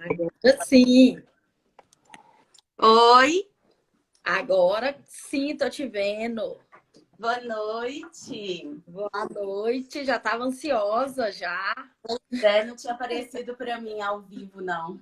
Agora sim, Oi, agora sim, tô te vendo. boa noite. Boa noite, já estava ansiosa já. Zé não tinha aparecido para mim ao vivo, não.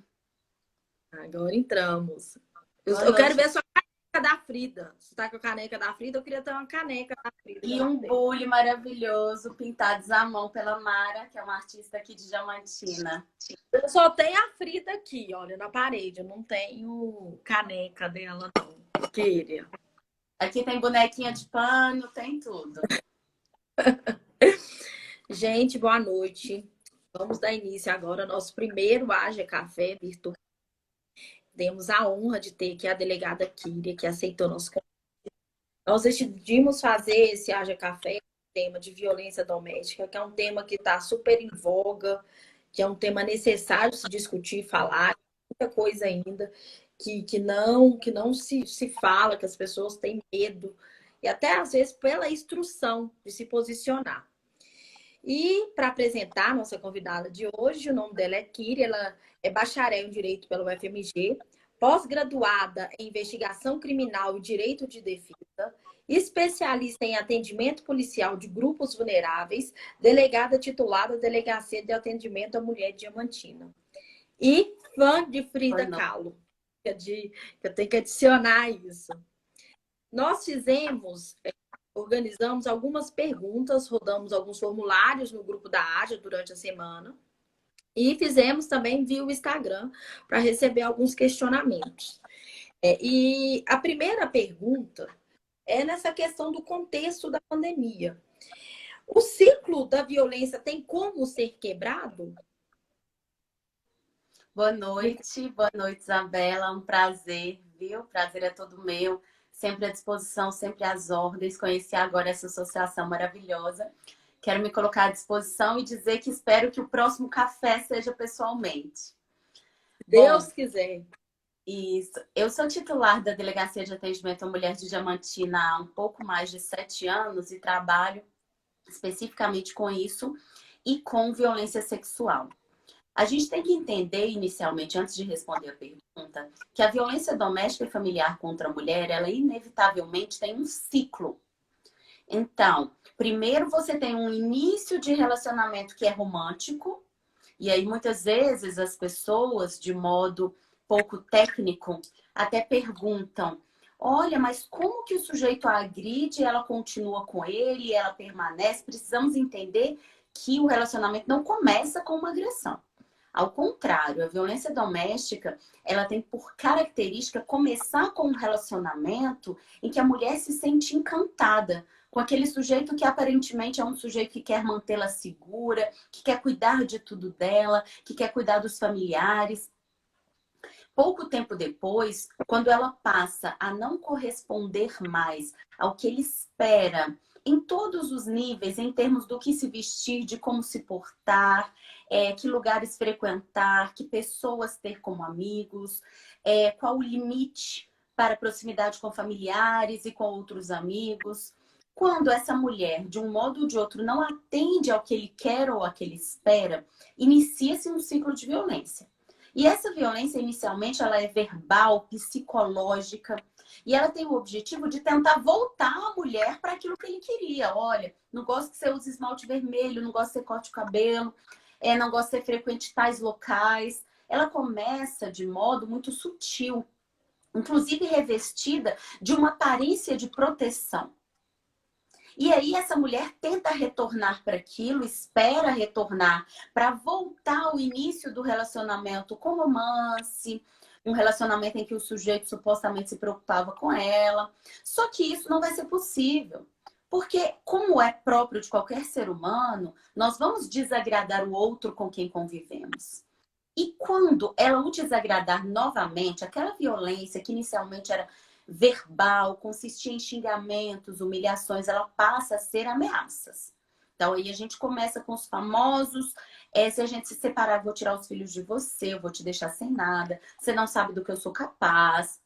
Agora entramos. Eu, Boa eu quero noite. ver a sua caneca da Frida. Você tá com a caneca da Frida? Eu queria ter uma caneca da Frida que E eu não um tenho. bule maravilhoso, pintados à mão pela Mara, que é uma artista aqui de Diamantina. Eu só tenho a Frida aqui, olha, na parede. Eu não tenho caneca dela, não. Queria. Aqui tem bonequinha de pano, tem tudo. Gente, boa noite. Vamos dar início agora ao nosso primeiro Haja Café virtual. Temos a honra de ter aqui a delegada Kíria, que aceitou nosso convite. Nós decidimos fazer esse Haja Café, tema de violência doméstica, que é um tema que está super em voga, que é um tema necessário se discutir, falar, muita coisa ainda que não se fala, que as pessoas têm medo, e até às vezes pela instrução de se posicionar. E para apresentar a nossa convidada de hoje, o nome dela é Kiri, ela é bacharel em Direito pelo UFMG, pós-graduada em Investigação Criminal e Direito de Defesa, especialista em atendimento policial de grupos vulneráveis, delegada titulada da Delegacia de Atendimento à Mulher Diamantina. E fã de Boa Frida noite. Kahlo, que eu tenho que adicionar isso. Nós organizamos algumas perguntas, rodamos alguns formulários no grupo da AJA durante a semana e fizemos também via o Instagram para receber alguns questionamentos. E a primeira pergunta é nessa questão do contexto da pandemia. O ciclo da violência tem como ser quebrado? Boa noite, Isabela. Um prazer, viu? Prazer é todo meu. Sempre à disposição, sempre às ordens. Conheci agora essa associação maravilhosa. Quero me colocar à disposição e dizer que espero que o próximo café seja pessoalmente. Bom, Deus quiser. isso. Eu sou titular da Delegacia de Atendimento à Mulher de Diamantina há um pouco mais de 7 anos e trabalho especificamente com isso e com violência sexual. A gente tem que entender inicialmente, antes de responder a pergunta, que a violência doméstica e familiar contra a mulher, ela inevitavelmente tem um ciclo. Então, primeiro você tem um início de relacionamento que é romântico, e aí muitas vezes as pessoas, de modo pouco técnico, até perguntam: olha, mas como que o sujeito a agride, ela continua com ele, ela permanece? Precisamos entender que o relacionamento não começa com uma agressão. Ao contrário, a violência doméstica, ela tem por característica começar com um relacionamento em que a mulher se sente encantada com aquele sujeito que aparentemente é um sujeito que quer mantê-la segura, que quer cuidar de tudo dela, que quer cuidar dos familiares. Pouco tempo depois, quando ela passa a não corresponder mais ao que ele espera, em todos os níveis, em termos do que se vestir, de como se portar, que lugares frequentar, que pessoas ter como amigos, qual o limite para proximidade com familiares e com outros amigos. Quando essa mulher, de um modo ou de outro, não atende ao que ele quer ou ao que ele espera, inicia-se um ciclo de violência. E essa violência, inicialmente, ela é verbal, psicológica, e ela tem o objetivo de tentar voltar a mulher para aquilo que ele queria. Olha, não gosto que você use esmalte vermelho, não gosto que você corte o cabelo, não gosto que você frequente tais locais. Ela começa de modo muito sutil, inclusive revestida de uma aparência de proteção. E aí essa mulher tenta retornar para aquilo, espera retornar para voltar ao início do relacionamento com romance, um relacionamento em que o sujeito supostamente se preocupava com ela. Só que isso não vai ser possível. Porque, como é próprio de qualquer ser humano, nós vamos desagradar o outro com quem convivemos. E quando ela o desagradar novamente, aquela violência que inicialmente era verbal, consistia em xingamentos, humilhações, ela passa a ser ameaças. Então aí a gente começa com os famosos, se a gente se separar, eu vou tirar os filhos de você, eu vou te deixar sem nada, você não sabe do que eu sou capaz.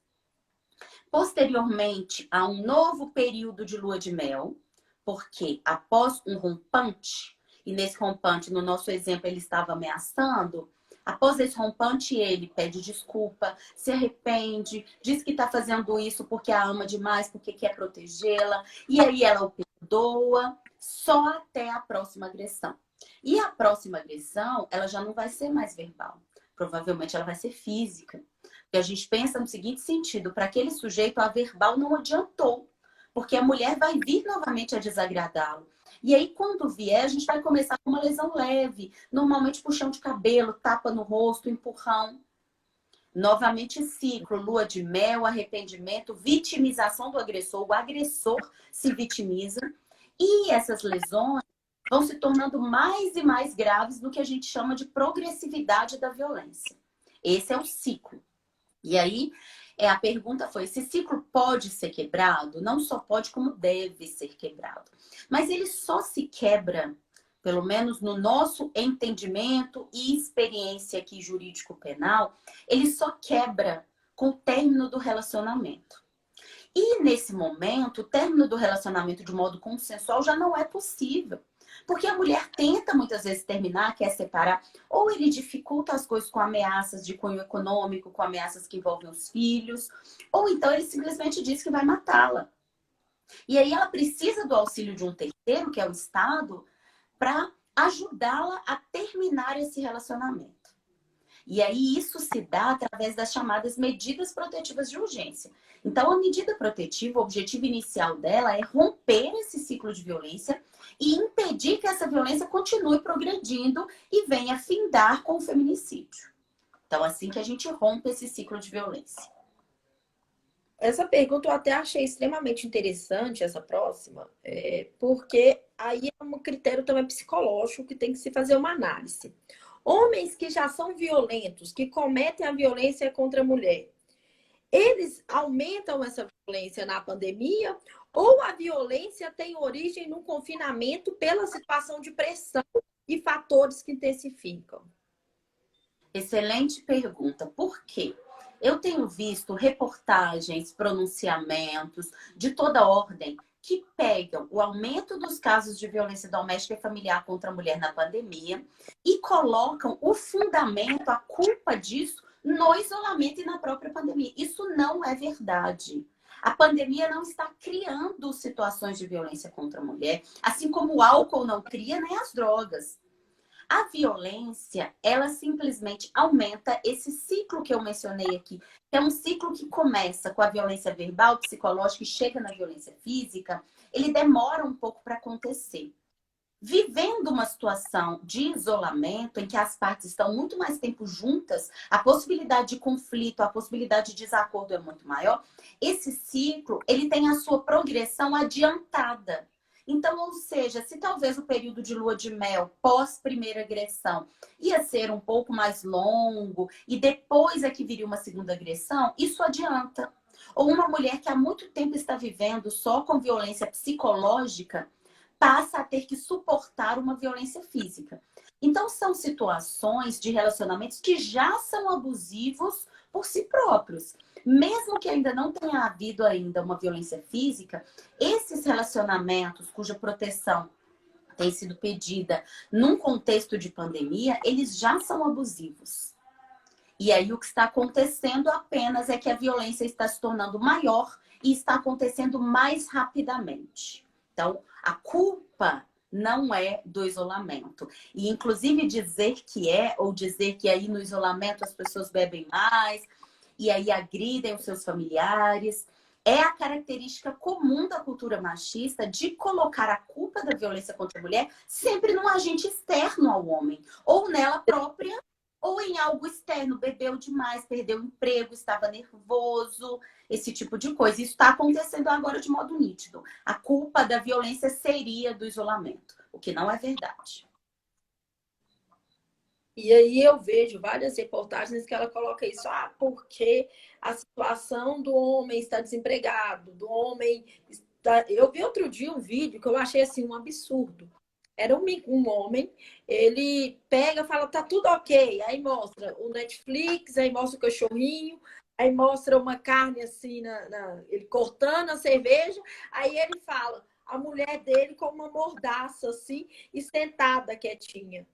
Posteriormente, há um novo período de lua de mel, porque após um rompante, e nesse rompante, no nosso exemplo, ele estava ameaçando, Após esse rompante, ele pede desculpa, se arrepende, diz que está fazendo isso porque a ama demais, porque quer protegê-la, e aí ela o perdoa, só até a próxima agressão. E a próxima agressão, ela já não vai ser mais verbal. Provavelmente ela vai ser física. Porque a gente pensa no seguinte sentido: para aquele sujeito, a verbal não adiantou, porque a mulher vai vir novamente a desagradá-lo. E aí, quando vier, a gente vai começar com uma lesão leve, normalmente puxão de cabelo, tapa no rosto, empurrão. Novamente, ciclo, lua de mel, arrependimento, vitimização do agressor. O agressor se vitimiza. E essas lesões vão se tornando mais e mais graves no que a gente chama de progressividade da violência. Esse é o ciclo. E aí, a pergunta foi: esse ciclo pode ser quebrado? Não só pode, como deve ser quebrado. Mas ele só se quebra, pelo menos no nosso entendimento e experiência aqui jurídico-penal, ele só quebra com o término do relacionamento. E nesse momento, o término do relacionamento de modo consensual já não é possível. Porque a mulher tenta muitas vezes terminar, quer separar, ou ele dificulta as coisas com ameaças de cunho econômico, com ameaças que envolvem os filhos, ou então ele simplesmente diz que vai matá-la. E aí ela precisa do auxílio de um terceiro, que é o Estado, para ajudá-la a terminar esse relacionamento. E aí isso se dá através das chamadas medidas protetivas de urgência. Então, a medida protetiva, o objetivo inicial dela é romper esse ciclo de violência e impedir que essa violência continue progredindo e venha findar com o feminicídio. Então, assim que a gente rompe esse ciclo de violência. Essa pergunta eu até achei extremamente interessante, essa próxima, porque aí é um critério também psicológico que tem que se fazer uma análise. Homens que já são violentos, que cometem a violência contra a mulher, eles aumentam essa violência na pandemia ou a violência tem origem no confinamento pela situação de pressão e fatores que intensificam? Excelente pergunta. Por quê? Eu tenho visto reportagens, pronunciamentos de toda ordem que pegam o aumento dos casos de violência doméstica e familiar contra a mulher na pandemia e colocam o fundamento, a culpa disso no isolamento e na própria pandemia. Isso não é verdade. A pandemia não está criando situações de violência contra a mulher, assim como o álcool não cria, nem as drogas. A violência, ela simplesmente aumenta esse ciclo que eu mencionei aqui, que é um ciclo que começa com a violência verbal, psicológica e chega na violência física, ele demora um pouco para acontecer. Vivendo uma situação de isolamento, em que as partes estão muito mais tempo juntas, a possibilidade de conflito, a possibilidade de desacordo é muito maior, esse ciclo, ele tem a sua progressão adiantada. Então, ou seja, se talvez o período de lua de mel pós primeira agressão ia ser um pouco mais longo e depois é que viria uma segunda agressão, isso adianta. Ou uma mulher que há muito tempo está vivendo só com violência psicológica passa a ter que suportar uma violência física. Então, são situações de relacionamentos que já são abusivos por si próprios. Mesmo que ainda não tenha havido ainda uma violência física, esses relacionamentos cuja proteção tem sido pedida num contexto de pandemia, eles já são abusivos. E aí o que está acontecendo apenas é que a violência está se tornando maior e está acontecendo mais rapidamente. Então, a culpa não é do isolamento. E, inclusive, dizer que é, ou dizer que aí no isolamento as pessoas bebem mais, e aí agridem os seus familiares, é a característica comum da cultura machista de colocar a culpa da violência contra a mulher sempre num agente externo ao homem, ou nela própria, ou em algo externo. Bebeu demais, perdeu o emprego, estava nervoso, esse tipo de coisa. Isso está acontecendo agora de modo nítido. A culpa da violência seria do isolamento, o que não é verdade. E aí eu vejo várias reportagens que ela coloca isso, porque a situação do homem está desempregado, do homem está... Eu vi outro dia um vídeo que eu achei assim um absurdo. Era um homem, ele pega e fala, tá tudo ok. Aí mostra o Netflix, aí mostra o cachorrinho, aí mostra uma carne assim, ele cortando a cerveja, aí ele fala, a mulher dele com uma mordaça assim, e sentada quietinha.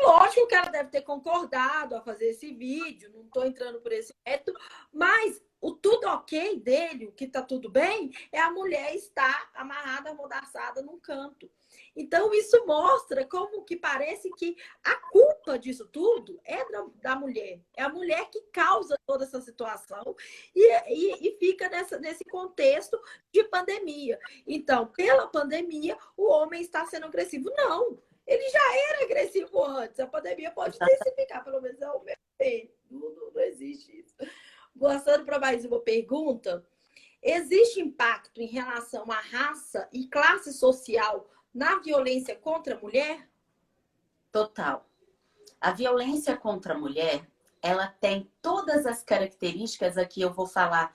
Lógico que ela deve ter concordado a fazer esse vídeo, não estou entrando por esse método, mas o tudo ok dele, o que está tudo bem, é a mulher estar amarrada, amordaçada num canto. Então, isso mostra como que parece que a culpa disso tudo é da mulher. É a mulher que causa toda essa situação e fica nesse contexto de pandemia. Então, pela pandemia, o homem está sendo agressivo. Não, ele já era agressivo antes. A pandemia pode intensificar, pelo menos é o meu bem. Não existe isso. Passando para mais uma pergunta. Existe impacto em relação à raça e classe social na violência contra a mulher? Total. A violência contra a mulher, ela tem todas as características, aqui eu vou falar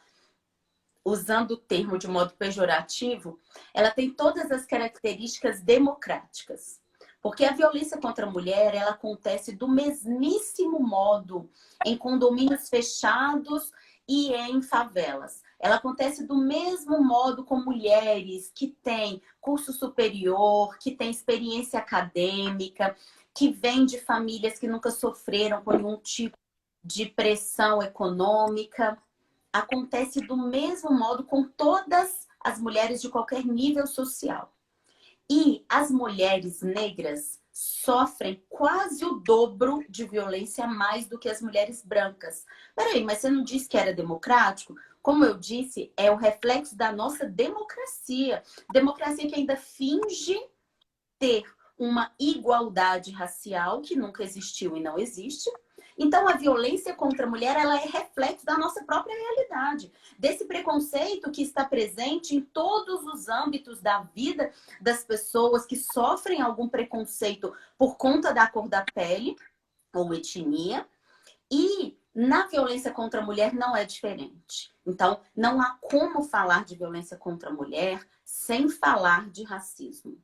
usando o termo de modo pejorativo, ela tem todas as características democráticas. Porque a violência contra a mulher, ela acontece do mesmíssimo modo em condomínios fechados e em favelas. Ela acontece do mesmo modo com mulheres que têm curso superior, que têm experiência acadêmica, que vêm de famílias que nunca sofreram com nenhum tipo de pressão econômica. Acontece do mesmo modo com todas as mulheres de qualquer nível social. E as mulheres negras sofrem quase o dobro de violência mais do que as mulheres brancas. Peraí, mas você não disse que era democrático? Como eu disse, é o reflexo da nossa democracia. Democracia que ainda finge ter uma igualdade racial que nunca existiu e não existe. Então, a violência contra a mulher, ela é reflexo da nossa própria realidade. Desse preconceito que está presente em todos os âmbitos da vida das pessoas que sofrem algum preconceito por conta da cor da pele ou etnia. E na violência contra a mulher não é diferente. Então, não há como falar de violência contra a mulher sem falar de racismo.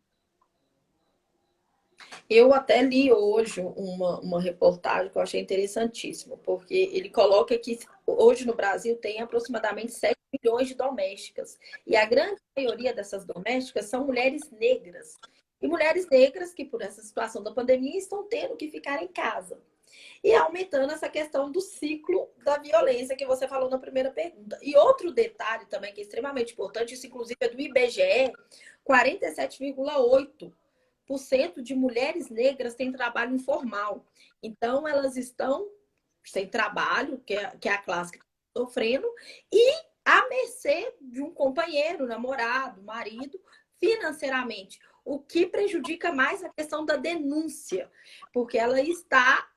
Eu até li hoje uma reportagem que eu achei interessantíssima, porque ele coloca que hoje no Brasil tem aproximadamente 7 milhões de domésticas. E a grande maioria dessas domésticas são mulheres negras. E mulheres negras que, por essa situação da pandemia, estão tendo que ficar em casa. E aumentando essa questão do ciclo da violência que você falou na primeira pergunta. E outro detalhe também que é extremamente importante, isso inclusive é do IBGE, 47,8% de mulheres negras têm trabalho informal. Então, elas estão sem trabalho, que é a classe que está sofrendo, e à mercê de um companheiro, namorado, marido, financeiramente. O que prejudica mais a questão da denúncia, porque ela está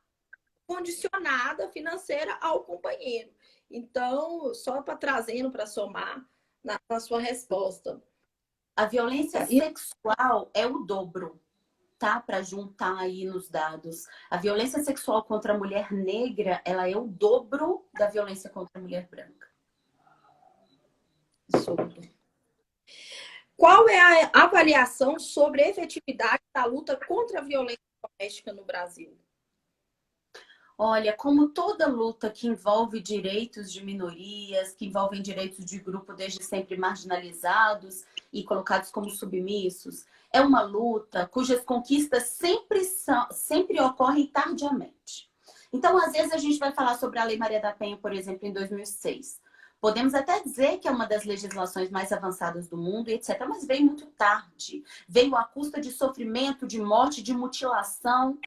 condicionada financeira ao companheiro. Então, só para trazendo, para somar na sua resposta. A violência sexual é o dobro, tá? Para juntar aí nos dados. A violência sexual contra a mulher negra, ela é o dobro da violência contra a mulher branca. Absurdo. Qual é a avaliação sobre a efetividade da luta contra a violência doméstica no Brasil? Olha, como toda luta que envolve direitos de minorias, que envolvem direitos de grupo desde sempre marginalizados e colocados como submissos, é uma luta cujas conquistas sempre ocorrem tardiamente. Então, às vezes, a gente vai falar sobre a Lei Maria da Penha, por exemplo, em 2006. Podemos até dizer que é uma das legislações mais avançadas do mundo, etc., mas veio muito tarde. Veio à custa de sofrimento, de morte, de mutilação.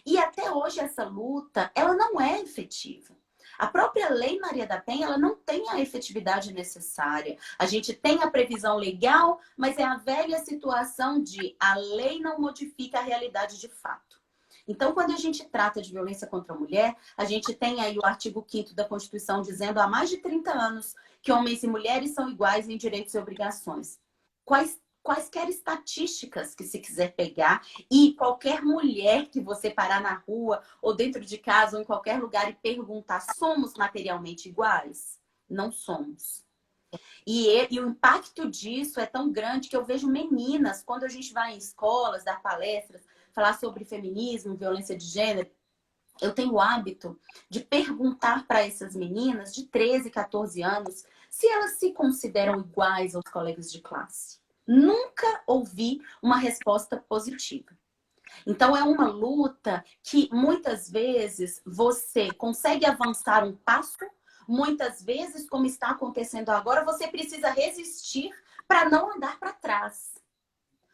E até hoje essa luta, ela não é efetiva. A própria Lei Maria da Penha, ela não tem a efetividade necessária. A gente tem a previsão legal, mas é a velha situação de a lei não modifica a realidade de fato. Então, quando a gente trata de violência contra a mulher, a gente tem aí o artigo 5º da Constituição dizendo há mais de 30 anos que homens e mulheres são iguais em direitos e obrigações. Quaisquer estatísticas que se quiser pegar, e qualquer mulher que você parar na rua ou dentro de casa ou em qualquer lugar e perguntar, somos materialmente iguais? Não somos. E o impacto disso é tão grande que eu vejo meninas, quando a gente vai em escolas, dar palestras, falar sobre feminismo, violência de gênero, eu tenho o hábito de perguntar para essas meninas de 13, 14 anos se elas se consideram iguais aos colegas de classe. Nunca ouvi uma resposta positiva. Então, é uma luta que muitas vezes você consegue avançar um passo, muitas vezes, como está acontecendo agora, você precisa resistir para não andar para trás.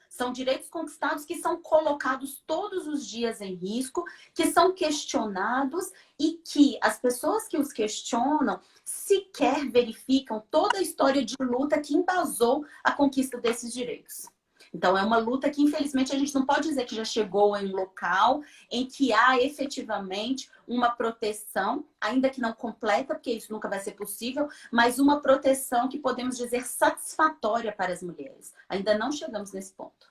São direitos conquistados que são colocados todos os dias em risco, que são questionados e que as pessoas que os questionam sequer verificam toda a história de luta que embasou a conquista desses direitos. Então, é uma luta que, infelizmente, a gente não pode dizer que já chegou em um local em que há efetivamente uma proteção, ainda que não completa, porque isso nunca vai ser possível, mas uma proteção que podemos dizer satisfatória para as mulheres. Ainda não chegamos nesse ponto.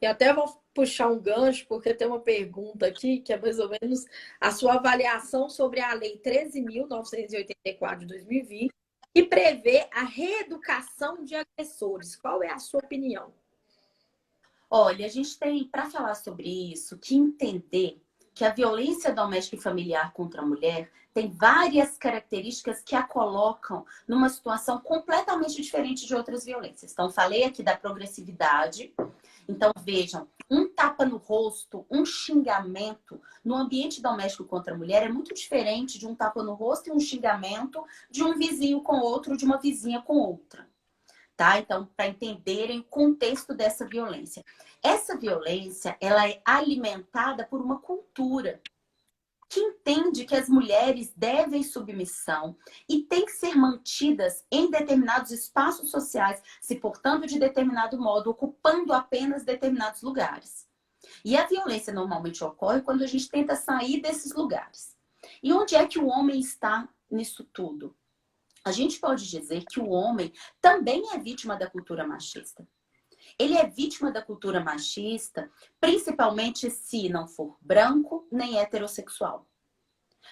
E até vou puxar um gancho, porque tem uma pergunta aqui, que é mais ou menos a sua avaliação sobre a Lei 13.984 de 2020, que prevê a reeducação de agressores. Qual é a sua opinião? Olha, a gente tem, para falar sobre isso, que entender que a violência doméstica e familiar contra a mulher tem várias características que a colocam numa situação completamente diferente de outras violências. Então, falei aqui da progressividade. Então, vejam, um tapa no rosto, um xingamento no ambiente doméstico contra a mulher é muito diferente de um tapa no rosto e um xingamento de um vizinho com outro, de uma vizinha com outra. Tá? Então, para entenderem o contexto dessa violência. Essa violência, ela é alimentada por uma cultura que entende que as mulheres devem submissão e têm que ser mantidas em determinados espaços sociais, se portando de determinado modo, ocupando apenas determinados lugares. E a violência normalmente ocorre quando a gente tenta sair desses lugares. E onde é que o homem está nisso tudo? A gente pode dizer que o homem também é vítima da cultura machista. Ele é vítima da cultura machista, principalmente se não for branco nem heterossexual.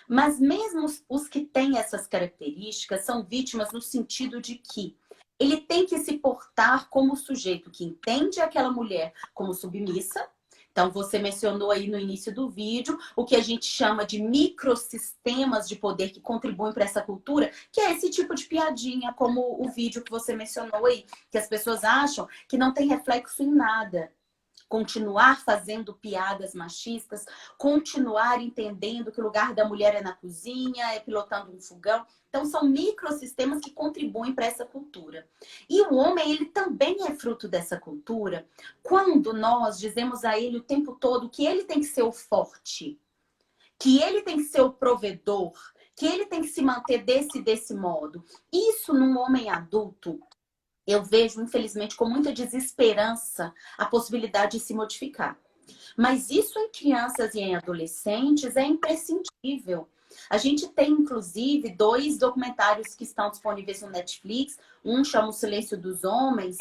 Mas mesmo os que têm essas características são vítimas no sentido de que ele tem que se portar como sujeito que entende aquela mulher como submissa. Então, você mencionou aí no início do vídeo o que a gente chama de microsistemas de poder que contribuem para essa cultura, que é esse tipo de piadinha, como o vídeo que você mencionou aí, que as pessoas acham que não tem reflexo em nada. Continuar fazendo piadas machistas, continuar entendendo que o lugar da mulher é na cozinha, é pilotando um fogão. Então, são microsistemas que contribuem para essa cultura. E o homem, ele também é fruto dessa cultura quando nós dizemos a ele o tempo todo que ele tem que ser o forte, que ele tem que ser o provedor, que ele tem que se manter desse modo. Isso num homem adulto, eu vejo, infelizmente, com muita desesperança a possibilidade de se modificar. Mas isso em crianças e em adolescentes é imprescindível. A gente tem, inclusive, 2 documentários que estão disponíveis no Netflix. Um chama O Silêncio dos Homens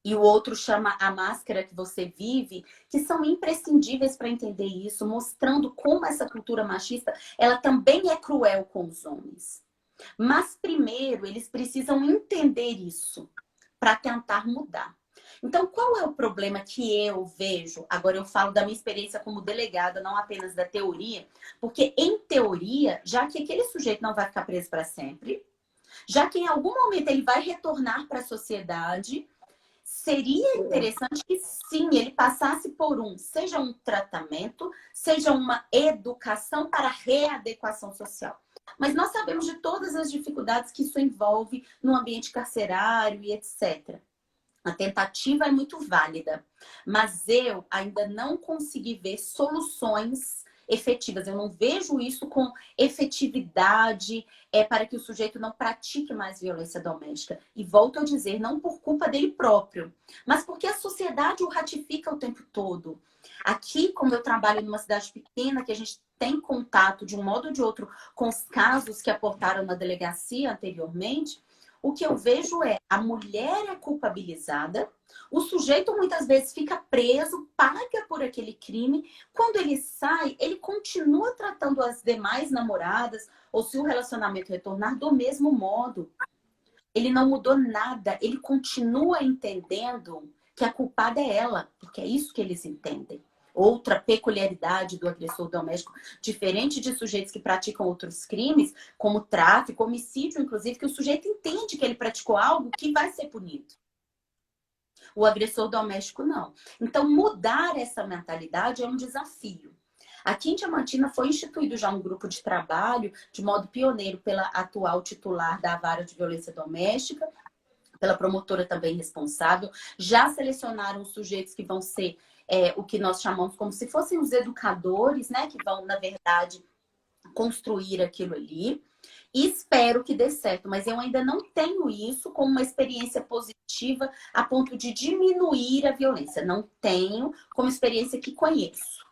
e o outro chama A Máscara que Você Vive, que são imprescindíveis para entender isso, mostrando como essa cultura machista ela também é cruel com os homens. Mas primeiro eles precisam entender isso para tentar mudar. Então, qual é o problema que eu vejo? Agora eu falo da minha experiência como delegada, não apenas da teoria, porque em teoria, já que aquele sujeito não vai ficar preso para sempre, já que em algum momento ele vai retornar para a sociedade, seria interessante que sim, ele passasse por seja um tratamento, seja uma educação para readequação social. Mas nós sabemos de todas as dificuldades que isso envolve no ambiente carcerário e etc. A tentativa é muito válida, mas eu ainda não consegui ver soluções efetivas. Eu não vejo isso com efetividade para que o sujeito não pratique mais violência doméstica. E volto a dizer, não por culpa dele próprio, mas porque a sociedade o ratifica o tempo todo. Aqui, como eu trabalho numa cidade pequena, que a gente tem contato de um modo ou de outro com os casos que aportaram na delegacia anteriormente, o que eu vejo é a mulher é culpabilizada, o sujeito muitas vezes fica preso, paga por aquele crime. Quando ele sai, ele continua tratando as demais namoradas, ou se o relacionamento retornar, do mesmo modo. Ele não mudou nada, ele continua entendendo que a culpada é ela, porque é isso que eles entendem. Outra peculiaridade do agressor doméstico, diferente de sujeitos que praticam outros crimes, como tráfico, homicídio, inclusive, que o sujeito entende que ele praticou algo que vai ser punido. O agressor doméstico, não. Então, mudar essa mentalidade é um desafio. Aqui em Diamantina foi instituído já um grupo de trabalho, de modo pioneiro, pela atual titular da Vara de Violência Doméstica, pela promotora também responsável. Já selecionaram os sujeitos que vão ser o que nós chamamos como se fossem os educadores, né? Que vão, na verdade, construir aquilo ali. E espero que dê certo, mas eu ainda não tenho isso como uma experiência positiva a ponto de diminuir a violência. Não tenho como experiência que conheço,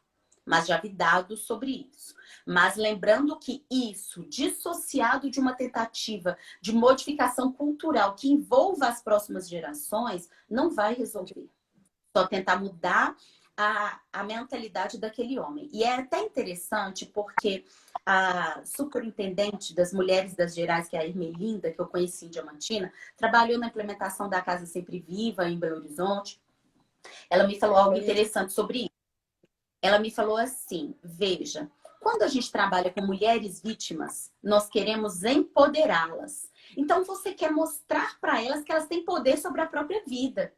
mas já vi dados sobre isso. Mas lembrando que isso, dissociado de uma tentativa de modificação cultural que envolva as próximas gerações, não vai resolver. Só tentar mudar a mentalidade daquele homem. E é até interessante porque a superintendente das Mulheres das Gerais, que é a Ermelinda, que eu conheci em Diamantina, trabalhou na implementação da Casa Sempre Viva em Belo Horizonte. Ela me falou algo interessante sobre isso. Ela me falou assim, veja, quando a gente trabalha com mulheres vítimas, nós queremos empoderá-las. Então, você quer mostrar para elas que elas têm poder sobre a própria vida.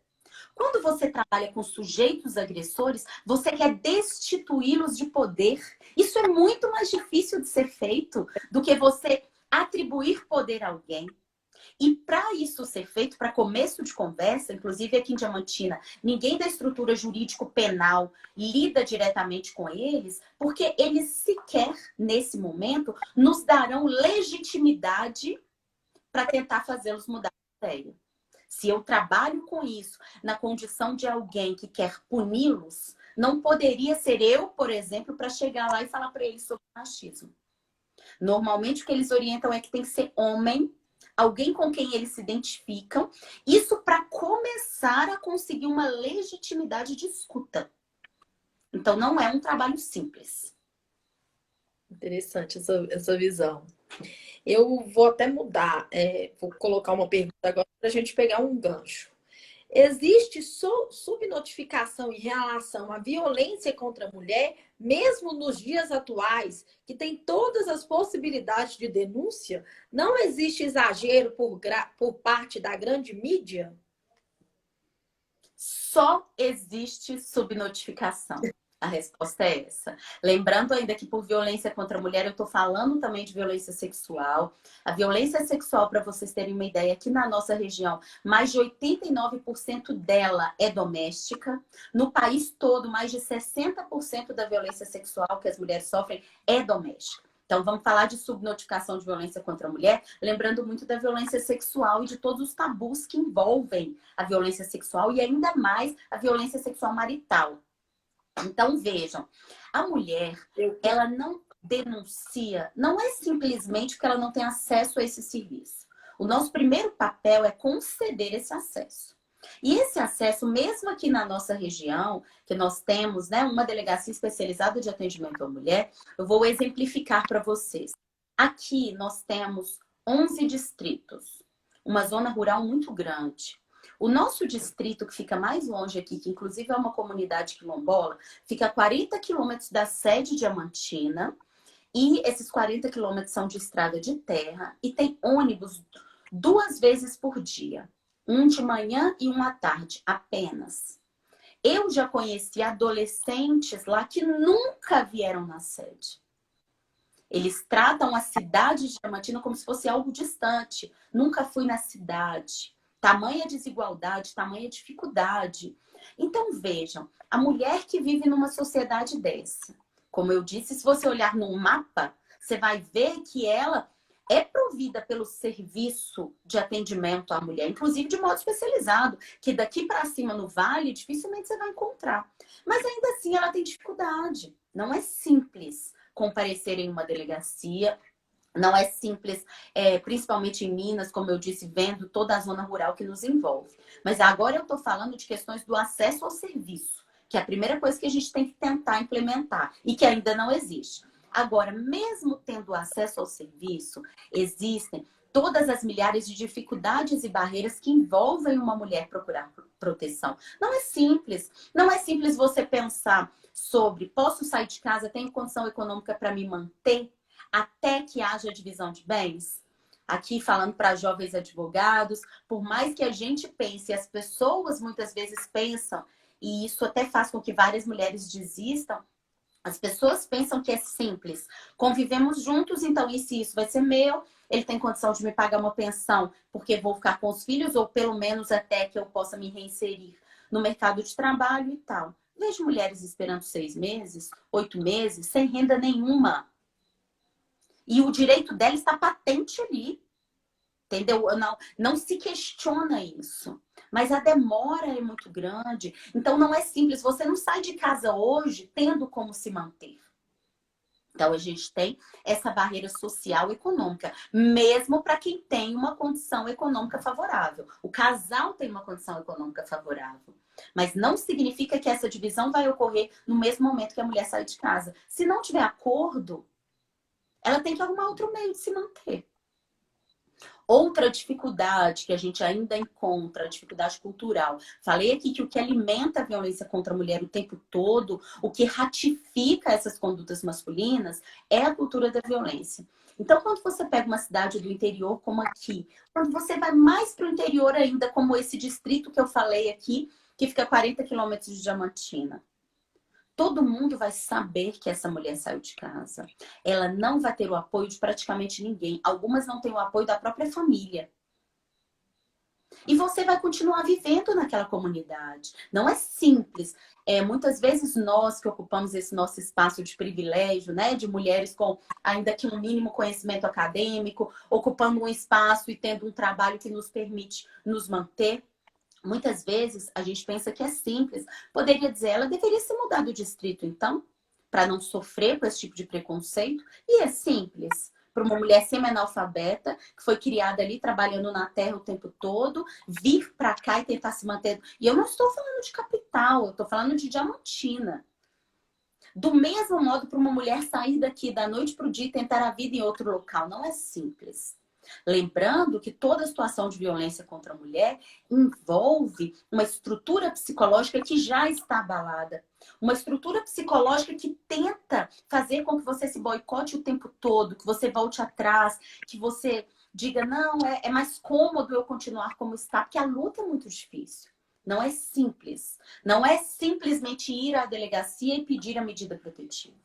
Quando você trabalha com sujeitos agressores, você quer destituí-los de poder. Isso é muito mais difícil de ser feito do que você atribuir poder a alguém. E para isso ser feito, para começo de conversa, inclusive aqui em Diamantina, ninguém da estrutura jurídico-penal lida diretamente com eles, porque eles sequer, nesse momento, nos darão legitimidade para tentar fazê-los mudar de ideia. Se eu trabalho com isso na condição de alguém que quer puni-los, não poderia ser eu, por exemplo, para chegar lá e falar para eles sobre machismo. Normalmente o que eles orientam é que tem que ser homem, alguém com quem eles se identificam, isso para começar a conseguir uma legitimidade de escuta. Então não é um trabalho simples. Interessante essa visão. Eu vou até mudar, vou colocar uma pergunta agora para a gente pegar um gancho. Existe subnotificação em relação à violência contra a mulher, mesmo nos dias atuais, que tem todas as possibilidades de denúncia? Não existe exagero por parte da grande mídia? Só existe subnotificação. A resposta é essa. Lembrando ainda que por violência contra a mulher, eu estou falando também de violência sexual. A violência sexual, para vocês terem uma ideia, aqui na nossa região, mais de 89% dela é doméstica. No país todo, mais de 60% da violência sexual que as mulheres sofrem é doméstica. Então, vamos falar de subnotificação de violência contra a mulher, lembrando muito da violência sexual e de todos os tabus que envolvem a violência sexual e ainda mais a violência sexual marital. Então, vejam, a mulher, ela não denuncia, não é simplesmente porque ela não tem acesso a esse serviço. O nosso primeiro papel é conceder esse acesso. E esse acesso, mesmo aqui na nossa região, que nós temos, né, uma delegacia especializada de atendimento à mulher, eu vou exemplificar para vocês. Aqui nós temos 11 distritos, uma zona rural muito grande. O nosso distrito, que fica mais longe aqui, que inclusive é uma comunidade quilombola, fica a 40 quilômetros da sede diamantina. E esses 40 quilômetros são de estrada de terra e tem ônibus 2 vezes por dia. Um de manhã e um à tarde, apenas. Eu já conheci adolescentes lá que nunca vieram na sede. Eles tratam a cidade de Diamantina como se fosse algo distante. Nunca fui na cidade. Tamanha desigualdade, tamanha dificuldade. Então, vejam, a mulher que vive numa sociedade dessa, como eu disse, se você olhar no mapa, você vai ver que ela é provida pelo serviço de atendimento à mulher, inclusive de modo especializado, que daqui para cima no vale, dificilmente você vai encontrar. Mas ainda assim ela tem dificuldade. Não é simples comparecer em uma delegacia, não é simples, principalmente em Minas, como eu disse, vendo toda a zona rural que nos envolve. Mas agora eu estou falando de questões do acesso ao serviço, que é a primeira coisa que a gente tem que tentar implementar e que ainda não existe. Agora, mesmo tendo acesso ao serviço, existem todas as milhares de dificuldades e barreiras que envolvem uma mulher procurar proteção. Não é simples. Não é simples você pensar sobre posso sair de casa, tenho condição econômica para me manter até que haja divisão de bens? aqui falando para jovens advogados, por mais que a gente pense, as pessoas muitas vezes pensam, e isso até faz com que várias mulheres desistam, as pessoas pensam que é simples. Convivemos juntos, então isso vai ser meu. Ele tem condição de me pagar uma pensão porque vou ficar com os filhos, ou pelo menos até que eu possa me reinserir no mercado de trabalho e tal. Vejo mulheres esperando 6 meses, 8 meses, sem renda nenhuma. E o direito dela está patente ali. Entendeu? Não se questiona isso. Mas a demora é muito grande. Então não é simples. Você não sai de casa hoje tendo como se manter. Então a gente tem essa barreira social e econômica, mesmo para quem tem uma condição econômica favorável. O casal tem uma condição econômica favorável. Mas não significa que essa divisão vai ocorrer no mesmo momento que a mulher sai de casa. Se não tiver acordo, ela tem que arrumar outro meio de se manter. Outra dificuldade que a gente ainda encontra, a dificuldade cultural. Falei aqui que o que alimenta a violência contra a mulher o tempo todo, o que ratifica essas condutas masculinas, é a cultura da violência. Então, quando você pega uma cidade do interior como aqui, quando você vai mais para o interior ainda, como esse distrito que eu falei aqui, que fica a 40 quilômetros de Diamantina, todo mundo vai saber que essa mulher saiu de casa. Ela não vai ter o apoio de praticamente ninguém. Algumas não têm o apoio da própria família. E você vai continuar vivendo naquela comunidade. Não é simples. Muitas vezes nós que ocupamos esse nosso espaço de privilégio, né, de mulheres com ainda que um mínimo conhecimento acadêmico, ocupando um espaço e tendo um trabalho que nos permite nos manter, muitas vezes a gente pensa que é simples. Poderia dizer, ela deveria se mudar do distrito, então, para não sofrer com esse tipo de preconceito. E é simples. Para uma mulher semi-analfabeta, que foi criada ali trabalhando na terra o tempo todo, vir para cá e tentar se manter. E eu não estou falando de capital, eu estou falando de Diamantina. Do mesmo modo, para uma mulher sair daqui da noite para o dia e tentar a vida em outro local, não é simples. Lembrando que toda situação de violência contra a mulher envolve uma estrutura psicológica que já está abalada. Uma estrutura psicológica que tenta fazer com que você se boicote o tempo todo, que você volte atrás, que você diga, não, é mais cômodo eu continuar como está, porque a luta é muito difícil. Não é simples. Não é simplesmente ir à delegacia e pedir a medida protetiva.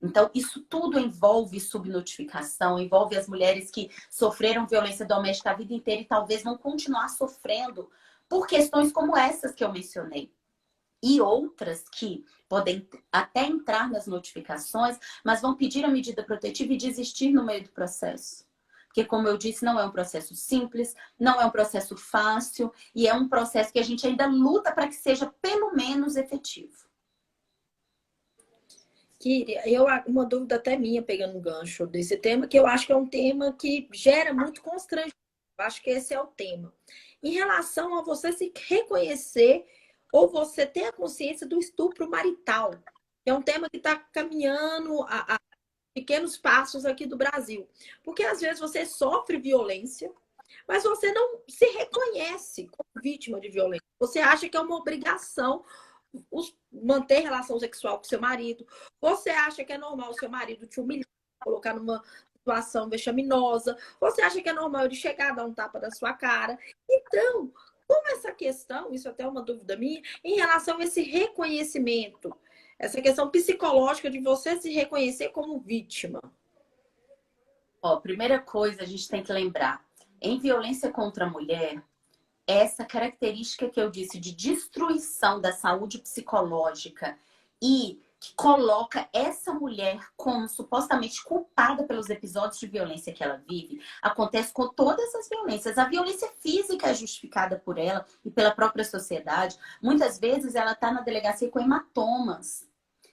Então, isso tudo envolve subnotificação, envolve as mulheres que sofreram violência doméstica a vida inteira e talvez vão continuar sofrendo por questões como essas que eu mencionei. E outras que podem até entrar nas notificações, mas vão pedir a medida protetiva e desistir no meio do processo. Porque, como eu disse, não é um processo simples, não é um processo fácil e é um processo que a gente ainda luta para que seja pelo menos efetivo. Uma dúvida até minha, pegando um gancho desse tema, que eu acho que é um tema que gera muito constrangimento. Eu acho que esse é o tema. Em relação a você se reconhecer ou você ter a consciência do estupro marital, que é um tema que está caminhando a pequenos passos aqui do Brasil. Porque às vezes você sofre violência, mas você não se reconhece como vítima de violência. Você acha que é uma obrigação manter relação sexual com seu marido. Você acha que é normal o seu marido te humilhar, colocar numa situação vexaminosa. Você acha que é normal ele chegar, dar um tapa na sua cara. Então, como essa questão, isso até é uma dúvida minha, em relação a esse reconhecimento, essa questão psicológica de você se reconhecer como vítima? Primeira coisa, a gente tem que lembrar, em violência contra a mulher, essa característica que eu disse de destruição da saúde psicológica e que coloca essa mulher como supostamente culpada pelos episódios de violência que ela vive, acontece com todas as violências. A violência física é justificada por ela e pela própria sociedade. Muitas vezes ela está na delegacia com hematomas.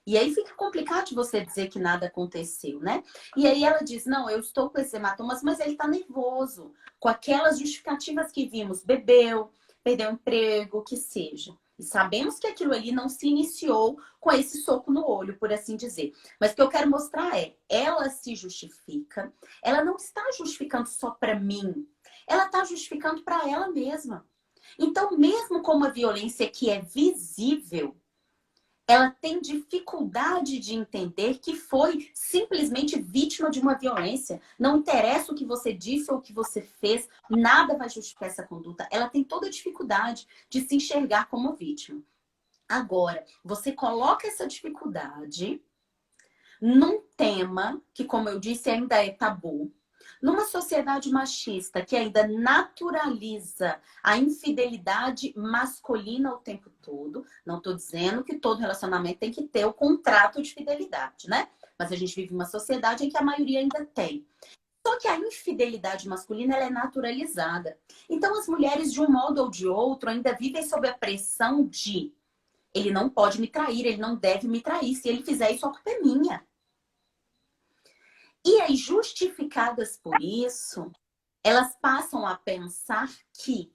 E aí fica complicado de você dizer que nada aconteceu, né? E aí ela diz, não, eu estou com esses hematomas, mas ele está nervoso. Com aquelas justificativas que vimos, bebeu, perdeu o emprego, o que seja. E sabemos que aquilo ali não se iniciou com esse soco no olho, por assim dizer. Mas o que eu quero mostrar é, ela se justifica, ela não está justificando só para mim, ela está justificando para ela mesma. Então, mesmo com uma violência que é visível, ela tem dificuldade de entender que foi simplesmente vítima de uma violência. Não interessa o que você disse ou o que você fez, nada vai justificar essa conduta. Ela tem toda a dificuldade de se enxergar como vítima. Agora, você coloca essa dificuldade num tema que, como eu disse, ainda é tabu. Numa sociedade machista que ainda naturaliza a infidelidade masculina o tempo todo, não estou dizendo que todo relacionamento tem que ter o contrato de fidelidade, né? Mas a gente vive uma sociedade em que a maioria ainda tem. Só que a infidelidade masculina ela é naturalizada. Então as mulheres, de um modo ou de outro, ainda vivem sob a pressão de ele não pode me trair, ele não deve me trair. Se ele fizer isso, a culpa é minha. E aí, justificadas por isso, elas passam a pensar que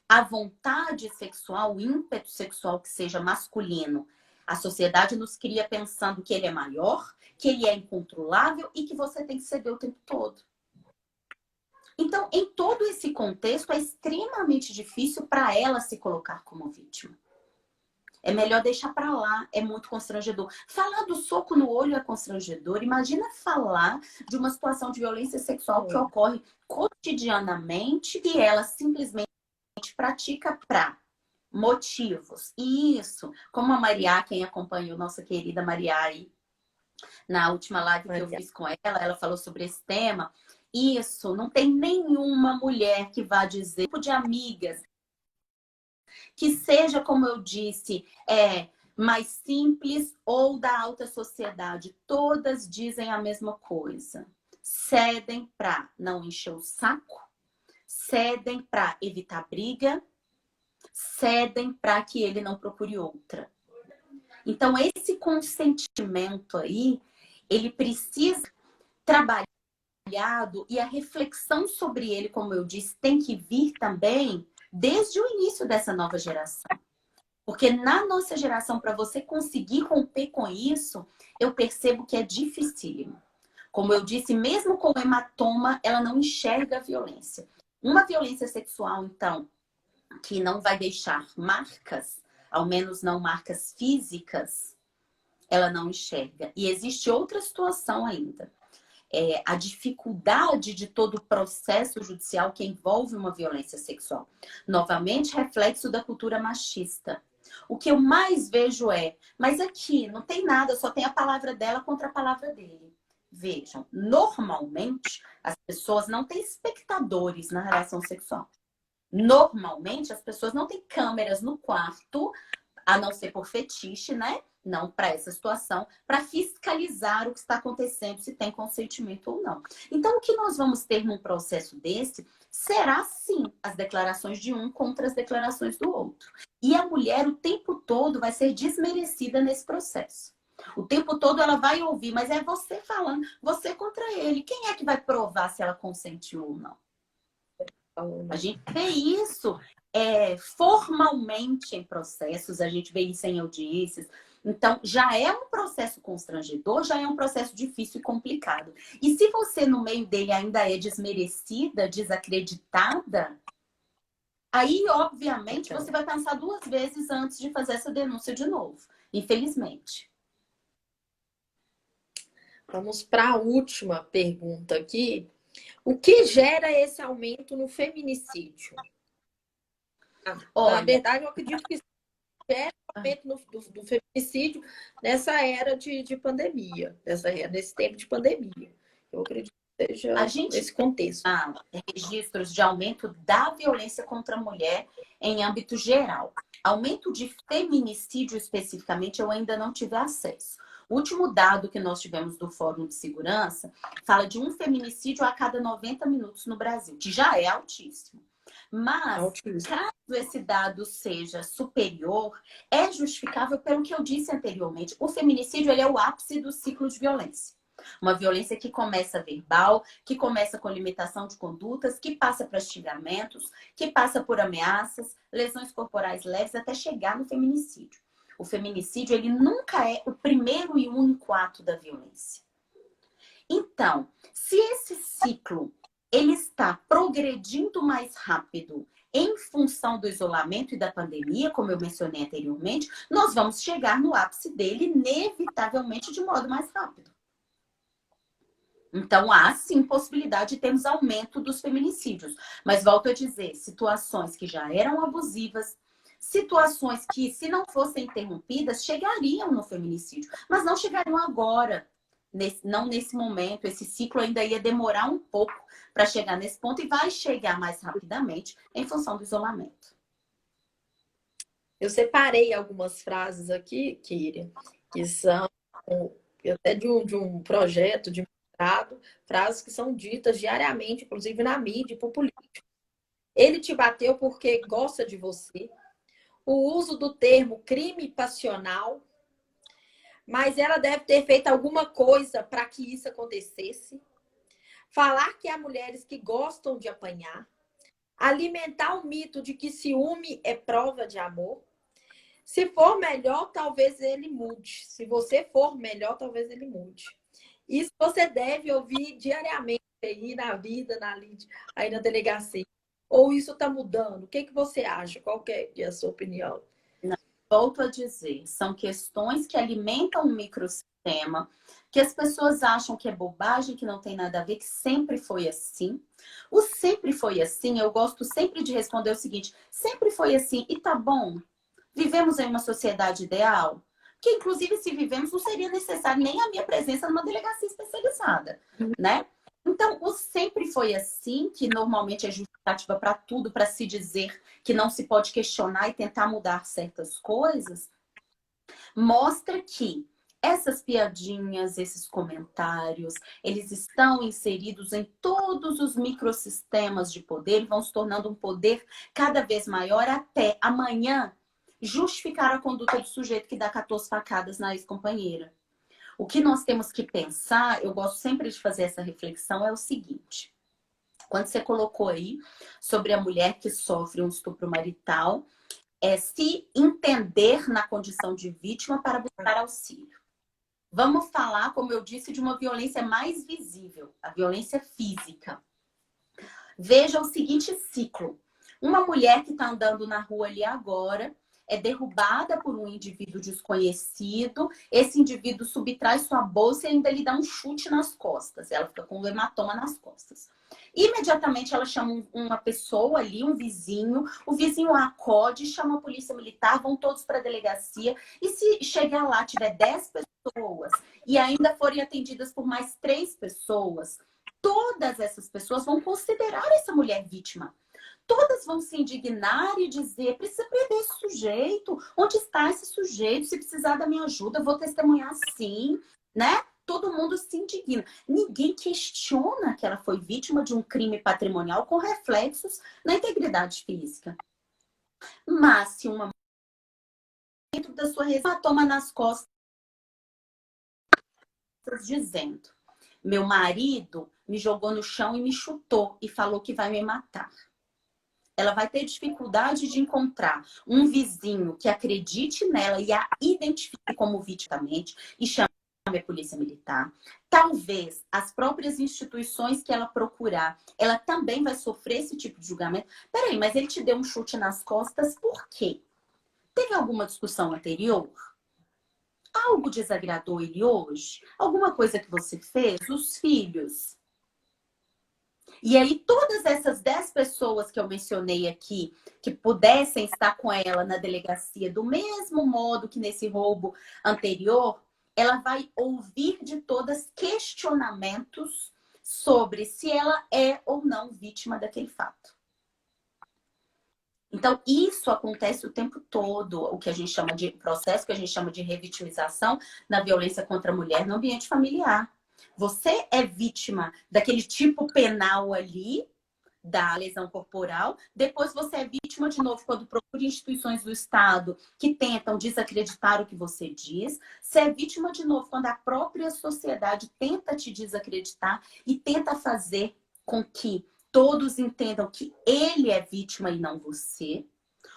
a vontade sexual, o ímpeto sexual que seja masculino, a sociedade nos cria pensando que ele é maior, que ele é incontrolável e que você tem que ceder o tempo todo. Então, em todo esse contexto, é extremamente difícil para ela se colocar como vítima. É melhor deixar para lá, é muito constrangedor. Falar do soco no olho é constrangedor. Imagina falar de uma situação de violência sexual que ocorre cotidianamente e ela simplesmente pratica para motivos. E isso, como a Maria, quem acompanhou nossa querida Maria aí, na última live que eu fiz com ela falou sobre esse tema. Isso, não tem nenhuma mulher que vá dizer, tipo de amigas, que seja, como eu disse, mais simples ou da alta sociedade. Todas dizem a mesma coisa. Cedem para não encher o saco, cedem para evitar briga, cedem para que ele não procure outra. Então, esse consentimento aí, ele precisa trabalhado e a reflexão sobre ele, como eu disse, tem que vir também desde o início dessa nova geração. Porque na nossa geração, para você conseguir romper com isso, eu percebo que é dificílimo. Como eu disse, mesmo com hematoma, ela não enxerga a violência. Uma violência sexual, então, que não vai deixar marcas, ao menos não marcas físicas, ela não enxerga. E existe outra situação ainda. A dificuldade de todo o processo judicial que envolve uma violência sexual. Novamente, reflexo da cultura machista. O que eu mais vejo mas aqui não tem nada, só tem a palavra dela contra a palavra dele. Vejam, normalmente as pessoas não têm espectadores na relação sexual. Normalmente as pessoas não têm câmeras no quarto, a não ser por fetiche, né? Não para essa situação, para fiscalizar o que está acontecendo, se tem consentimento ou não. Então, o que nós vamos ter num processo desse será, sim, as declarações de um contra as declarações do outro. E a mulher, o tempo todo, vai ser desmerecida nesse processo. O tempo todo ela vai ouvir, mas é você falando, você contra ele. Quem é que vai provar se ela consentiu ou não? A gente vê isso formalmente em processos, a gente vê isso em audiências. Então, já é um processo constrangedor, já é um processo difícil e complicado. E se você, no meio dele, ainda é desmerecida, desacreditada, aí, obviamente, você vai pensar 2 vezes antes de fazer essa denúncia de novo. Infelizmente. Vamos para a última pergunta aqui. O que gera esse aumento no feminicídio? Na verdade, eu acredito que gera aumento do feminicídio nessa era de pandemia, nesse tempo de pandemia. Eu acredito que seja nesse contexto. Registros de aumento da violência contra a mulher em âmbito geral. Aumento de feminicídio especificamente, eu ainda não tive acesso. O último dado que nós tivemos do Fórum de Segurança fala de um feminicídio a cada 90 minutos no Brasil, que já é altíssimo. Mas, caso esse dado seja superior, é justificável pelo que eu disse anteriormente. O feminicídio ele é o ápice do ciclo de violência. Uma violência que começa verbal, que começa com limitação de condutas, que passa para xingamentos, que passa por ameaças, lesões corporais leves, até chegar no feminicídio. O feminicídio, ele nunca é o primeiro e único ato da violência. Então, se esse ciclo ele está progredindo mais rápido em função do isolamento e da pandemia, como eu mencionei anteriormente, nós vamos chegar no ápice dele, inevitavelmente, de modo mais rápido. Então, há sim possibilidade de termos aumento dos feminicídios. Mas volto a dizer, situações que já eram abusivas, situações que, se não fossem interrompidas, chegariam no feminicídio. Mas não chegariam agora, não nesse momento. Esse ciclo ainda ia demorar um pouco para chegar nesse ponto e vai chegar mais rapidamente em função do isolamento. Eu separei algumas frases aqui, Kíria, que são até de um projeto de mestrado, frases que são ditas diariamente, inclusive na mídia, por políticos. Ele te bateu porque gosta de você. O uso do termo crime passional, mas ela deve ter feito alguma coisa para que isso acontecesse. Falar que há mulheres que gostam de apanhar. Alimentar o mito de que ciúme é prova de amor. Se for melhor, talvez ele mude. Se você for melhor, talvez ele mude. Isso você deve ouvir diariamente aí na vida, aí na delegacia. Ou isso está mudando? O que você acha? Qual que é a sua opinião? Não, volto a dizer, são questões que alimentam o microsistema, que as pessoas acham que é bobagem, que não tem nada a ver, que sempre foi assim. O sempre foi assim, eu gosto sempre de responder o seguinte: sempre foi assim e tá bom. Vivemos em uma sociedade ideal? Que, inclusive, se vivemos, não seria necessário nem a minha presença numa delegacia especializada, né? Então, o sempre foi assim, que normalmente é justificativa para tudo, para se dizer que não se pode questionar e tentar mudar certas coisas, mostra que essas piadinhas, esses comentários, eles estão inseridos em todos os microsistemas de poder e vão se tornando um poder cada vez maior até amanhã justificar a conduta do sujeito que dá 14 facadas na ex-companheira. O que nós temos que pensar, eu gosto sempre de fazer essa reflexão, é o seguinte. Quando você colocou aí sobre a mulher que sofre um estupro marital, é se entender na condição de vítima para buscar auxílio. Vamos falar, como eu disse, de uma violência mais visível, a violência física. Veja o seguinte ciclo. Uma mulher que está andando na rua ali agora é derrubada por um indivíduo desconhecido. Esse indivíduo subtrai sua bolsa e ainda lhe dá um chute nas costas. Ela fica com um hematoma nas costas. Imediatamente ela chama uma pessoa ali, um vizinho. O vizinho a acode, chama a polícia militar, vão todos para a delegacia. E se chegar lá, tiver 10 pessoas e ainda forem atendidas por mais 3 pessoas, todas essas pessoas vão considerar essa mulher vítima. Todas vão se indignar e dizer: precisa prender esse sujeito. Onde está esse sujeito? Se precisar da minha ajuda, eu vou testemunhar sim, né? Todo mundo se indigna. Ninguém questiona que ela foi vítima de um crime patrimonial com reflexos na integridade física. Mas se uma dentro da sua toma nas costas dizendo: meu marido me jogou no chão e me chutou e falou que vai me matar. Ela vai ter dificuldade de encontrar um vizinho que acredite nela e a identifique como vítima e chame a polícia militar. Talvez as próprias instituições que ela procurar, ela também vai sofrer esse tipo de julgamento. Peraí, mas ele te deu um chute nas costas, por quê? Teve alguma discussão anterior? Algo desagradou ele hoje? Alguma coisa que você fez? Os filhos? E aí, todas essas 10 pessoas que eu mencionei aqui, que pudessem estar com ela na delegacia do mesmo modo que nesse roubo anterior, ela vai ouvir de todas questionamentos sobre se ela é ou não vítima daquele fato. Então, isso acontece o tempo todo, o que a gente chama de processo, que a gente chama de revitimização na violência contra a mulher no ambiente familiar. Você é vítima daquele tipo penal ali, da lesão corporal. Depois você é vítima de novo quando procura instituições do Estado que tentam desacreditar o que você diz. Você é vítima de novo quando a própria sociedade tenta te desacreditar e tenta fazer com que todos entendam que ele é vítima e não você.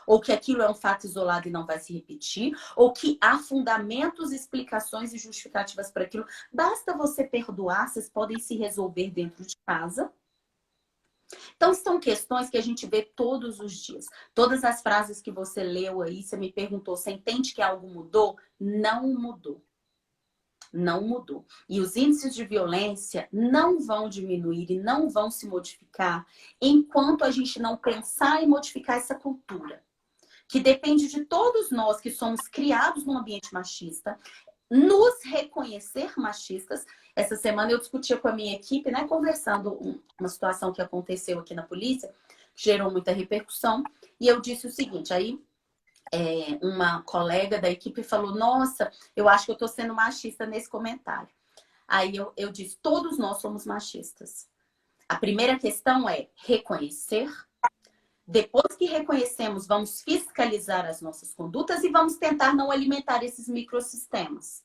Ou que aquilo é um fato isolado e não vai se repetir, ou que há fundamentos, explicações e justificativas para aquilo. Basta você perdoar, vocês podem se resolver dentro de casa. Então, são questões que a gente vê todos os dias. Todas as frases que você leu aí, você me perguntou, você entende que algo mudou? Não mudou. Não mudou. E os índices de violência não vão diminuir e não vão se modificar enquanto a gente não pensar em modificar essa cultura, que depende de todos nós que somos criados num ambiente machista, nos reconhecer machistas. Essa semana eu discutia com a minha equipe, né, conversando uma situação que aconteceu aqui na polícia, que gerou muita repercussão, e eu disse o seguinte, aí uma colega da equipe falou, nossa, eu acho que eu tô sendo machista nesse comentário. Aí eu disse, todos nós somos machistas. A primeira questão é reconhecer. Depois que reconhecemos, vamos fiscalizar as nossas condutas e vamos tentar não alimentar esses microsistemas.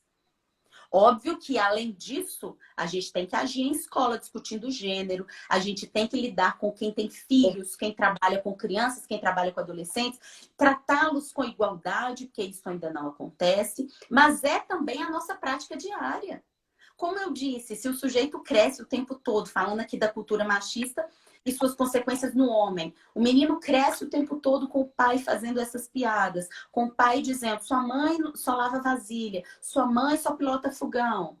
Óbvio que, além disso, a gente tem que agir em escola discutindo gênero, a gente tem que lidar com quem tem filhos, quem trabalha com crianças, quem trabalha com adolescentes, tratá-los com igualdade, porque isso ainda não acontece, mas é também a nossa prática diária. Como eu disse, se o sujeito cresce o tempo todo, falando aqui da cultura machista e suas consequências no homem, o menino cresce o tempo todo com o pai fazendo essas piadas, com o pai dizendo, sua mãe só lava vasilha, sua mãe só pilota fogão.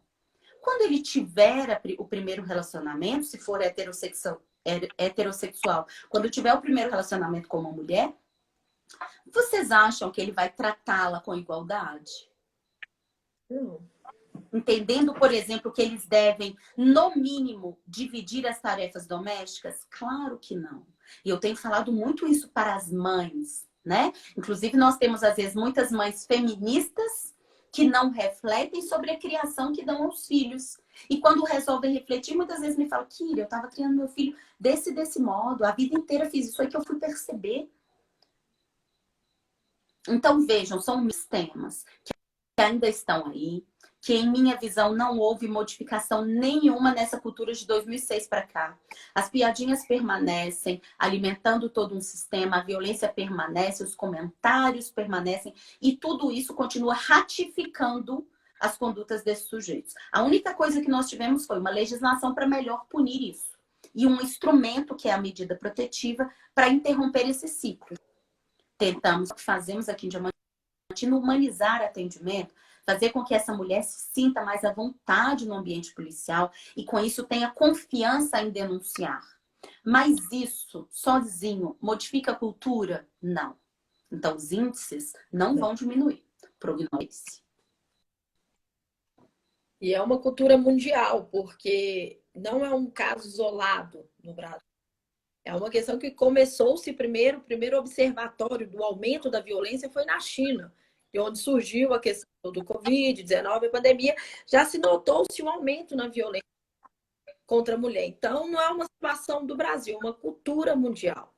Quando ele tiver o primeiro relacionamento, se for heterossexual, quando tiver o primeiro relacionamento com uma mulher, vocês acham que ele vai tratá-la com igualdade? Não. Entendendo, por exemplo, que eles devem, no mínimo, dividir as tarefas domésticas? Claro que não. E eu tenho falado muito isso para as mães, né? Inclusive, nós temos, às vezes, muitas mães feministas que não refletem sobre a criação que dão aos filhos. E quando resolvem refletir, muitas vezes me falam, Kira, eu estava criando meu filho desse modo, a vida inteira fiz isso, aí que eu fui perceber. Então, vejam, são temas que ainda estão aí, que em minha visão não houve modificação nenhuma nessa cultura de 2006 para cá. As piadinhas permanecem, alimentando todo um sistema, a violência permanece, os comentários permanecem e tudo isso continua ratificando as condutas desses sujeitos. A única coisa que nós tivemos foi uma legislação para melhor punir isso e um instrumento que é a medida protetiva para interromper esse ciclo. Tentamos, o que fazemos aqui em Diamantina, humanizar atendimento, fazer com que essa mulher se sinta mais à vontade no ambiente policial e com isso tenha confiança em denunciar. Mas isso, sozinho, modifica a cultura? Não. Então, os índices não vão diminuir. Prognose. E é uma cultura mundial, porque não é um caso isolado no Brasil. É uma questão que começou-se primeiro, o primeiro observatório do aumento da violência foi na China, de onde surgiu a questão do Covid-19, a pandemia, já se notou-se um aumento na violência contra a mulher. Então, não é uma situação do Brasil, é uma cultura mundial.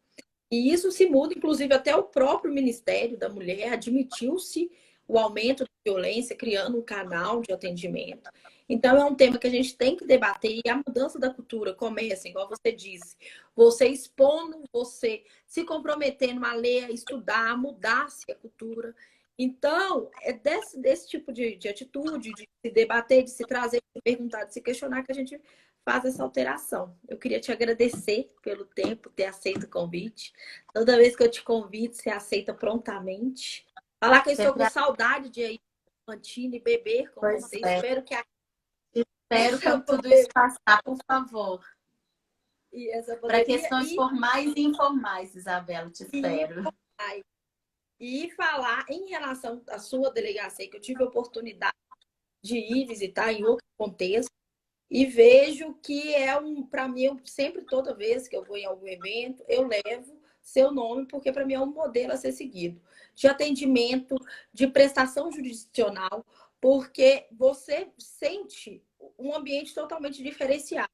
E isso se muda, inclusive, até o próprio Ministério da Mulher admitiu-se o aumento da violência, criando um canal de atendimento. Então, é um tema que a gente tem que debater e a mudança da cultura começa, igual você disse, você expondo, você se comprometendo a ler, a estudar, a mudar-se a cultura. Então, é desse tipo de atitude, de se debater, de se trazer, de se perguntar, de se questionar, que a gente faz essa alteração. Eu queria te agradecer pelo tempo, ter aceito o convite. Toda vez que eu te convido, você aceita prontamente. Falar que eu estou com saudade de ir para Diamantina e beber com Pois você. é. Espero que Espero que tudo isso passar, por favor. Para questões formais e informais, Isabela, te espero. E falar em relação à sua delegacia, que eu tive a oportunidade de ir visitar em outro contexto, e vejo que para mim, sempre, toda vez que eu vou em algum evento, eu levo seu nome, porque para mim é um modelo a ser seguido. De atendimento, de prestação jurisdicional, porque você sente um ambiente totalmente diferenciado.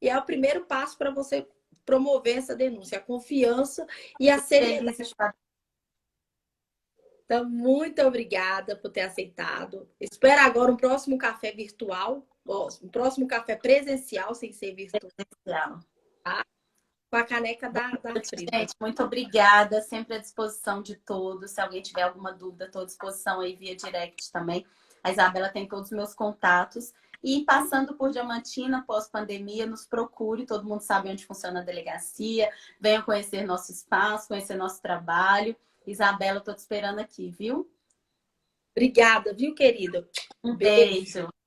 E é o primeiro passo para você promover essa denúncia, a confiança e a seriedade. Então, muito obrigada por ter aceitado. Espero agora um próximo café virtual, um próximo café presencial, sem ser virtual, tá? Com a caneca da Frida. Gente, muito obrigada, sempre à disposição de todos. Se alguém tiver alguma dúvida, estou à disposição aí via direct também. A Isabela tem todos os meus contatos. E passando por Diamantina, pós-pandemia, nos procure, todo mundo sabe onde funciona a delegacia. Venham conhecer nosso espaço, conhecer nosso trabalho. Isabela, eu tô te esperando aqui, viu? Obrigada, viu, querida? Um Beijo. beijo.